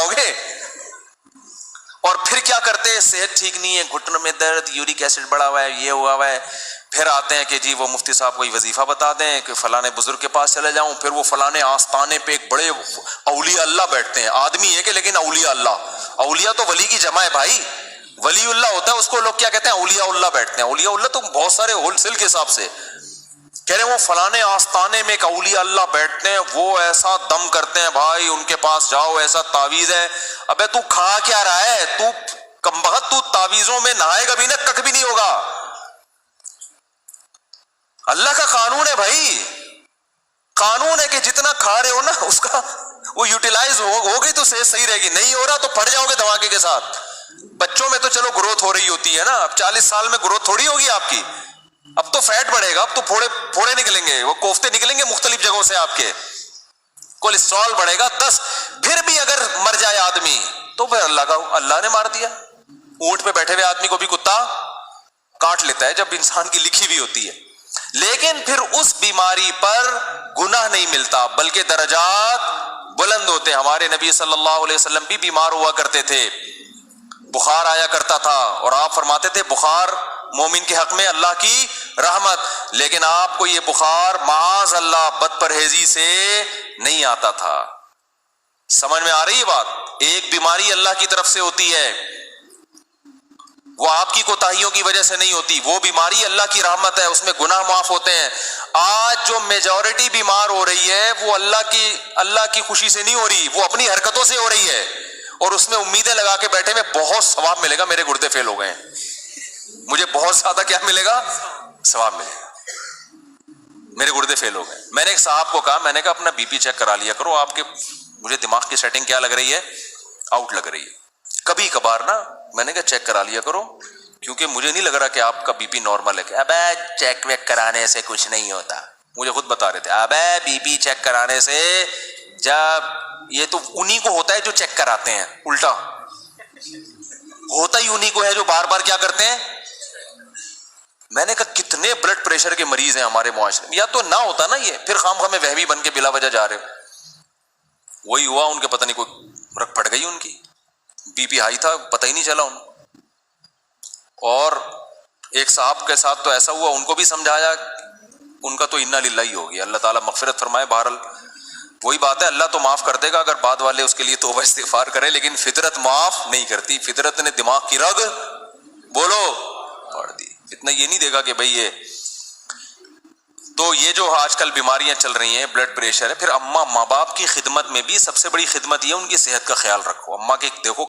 جاؤ گے. اور پھر کیا کرتے ہیں, صحت ٹھیک نہیں ہے, گھٹنوں میں درد, یورک ایسڈ بڑھا ہوا ہے, یہ ہوا ہوا ہے, پھر آتے ہیں کہ جی وہ مفتی صاحب کوئی وظیفہ بتا دیں کہ فلانے بزرگ کے پاس چلے جاؤں. پھر وہ فلانے آستانے پہ ایک بڑے اولیاء اللہ بیٹھتے ہیں, آدمی ہے کہ لیکن اولیاء اللہ, اولیاء تو ولی کی جمع ہے بھائی, ولی اللہ ہوتا ہے, اس کو لوگ کیا کہتے ہیں, اولیاء اللہ بیٹھتے ہیں. اولیاء اللہ تو بہت سارے ہول سیل کے حساب سے کہہ رہے ہیں وہ فلانے آستانے میں ایک اولیاء اللہ بیٹھتے ہیں, وہ ایسا دم کرتے ہیں بھائی, ان کے پاس جاؤ, ایسا تعویذ ہے. ابے تو کھا کیا رہا ہے, تو کمبخت, تو تعویذوں میں نہائے گا بھی نا, کک بھی نہیں ہوگا. اللہ کا قانون ہے بھائی, قانون ہے کہ جتنا کھا رہے ہو نا اس کا وہ یوٹیلائز ہوگی تو صحیح رہے گی, نہیں ہو رہا تو پھٹ جاؤ گے دھماکے کے ساتھ. بچوں میں تو چلو گروتھ ہو رہی ہوتی ہے نا, اب 40 سال میں گروتھ تھوڑی ہوگی آپ کی, اب تو فیٹ بڑھے گا, اب تو پھوڑے نکلیں گے, وہ کوفتے نکلیں گے مختلف جگہوں سے, آپ کے کولیسٹرول بڑھے گا 10. پھر بھی اگر مر جائے آدمی تو پھر اللہ نے مار دیا. اونٹ پہ بیٹھے ہوئے آدمی کو بھی کتا کاٹ لیتا ہے جب انسان کی لکھی ہوئی ہوتی ہے, لیکن پھر اس بیماری پر گناہ نہیں ملتا بلکہ درجات بلند ہوتے. ہمارے نبی صلی اللہ علیہ وسلم بھی بیمار ہوا کرتے تھے, بخار آیا کرتا تھا, اور آپ فرماتے تھے بخار مومن کے حق میں اللہ کی رحمت, لیکن آپ کو یہ بخار معاذ اللہ بد پرہیزی سے نہیں آتا تھا. سمجھ میں آ رہی ہے بات؟ ایک بیماری اللہ کی طرف سے ہوتی ہے, وہ آپ کی کوتاہیوں کی وجہ سے نہیں ہوتی, وہ بیماری اللہ کی رحمت ہے, اس میں گناہ معاف ہوتے ہیں. آج جو میجورٹی بیمار ہو رہی ہے وہ اللہ کی خوشی سے نہیں ہو رہی, وہ اپنی حرکتوں سے ہو رہی ہے, اور اس میں امیدیں لگا کے بیٹھے میں بہت ثواب ملے گا, میرے گردے فیل ہو گئے ہیں, مجھے بہت زیادہ کیا ملے گا, ثواب ملے گا, میرے گردے فیل ہو گئے. میں نے ایک صاحب کو کہا, میں نے کہا اپنا بی پی چیک کرا لیا کرو, آپ کے مجھے دماغ کی سیٹنگ کیا لگ رہی ہے, آؤٹ لگ رہی ہے, کبھی کبھار نا میں نے کہا چیک کرا لیا کرو, کیونکہ مجھے نہیں لگ رہا کہ آپ کا بی پی نارمل ہے. کہ ابے چیک ویک کرانے سے کچھ نہیں ہوتا, مجھے خود بتا رہے تھے, ابے بی پی چیک کرانے سے, جب یہ تو انہی کو ہوتا ہے جو چیک کراتے ہیں, الٹا ہوتا ہی انہی کو ہے جو بار بار کیا کرتے ہیں. میں نے کہا کتنے بلڈ پریشر کے مریض ہیں ہمارے معاشرے میں, یا تو نہ ہوتا نا یہ, پھر خام خواہ میں وہمی بن کے بلا وجہ جا رہے ہو. وہی ہوا, ان کے پتہ نہیں کوئی رگ پھٹ گئی, ان کی بی پی ہائی تھا, پتہ ہی نہیں چلا ان. اور ایک صاحب کے ساتھ تو ایسا ہوا, ان کو بھی سمجھایا, ان کا تو انا للہ ہی ہو گیا, اللہ تعالیٰ مغفرت فرمائے. بہرحال وہی بات ہے, اللہ تو معاف کر دے گا اگر بعد والے اس کے لیے توبہ استغفار کریں, لیکن فطرت معاف نہیں کرتی. فطرت نے دماغ کی رگ بولو پڑ دی, اتنا یہ نہیں دے گا کہ بھئی یہ. تو یہ جو آج کل بیماریاں چل رہی ہیں, بلڈ پریشر ہے, پھر ماں باپ کی خدمت میں بھی سب سے بڑی خدمت یہ ان کی صحت کا خیال رکھو. اماں کے دیکھو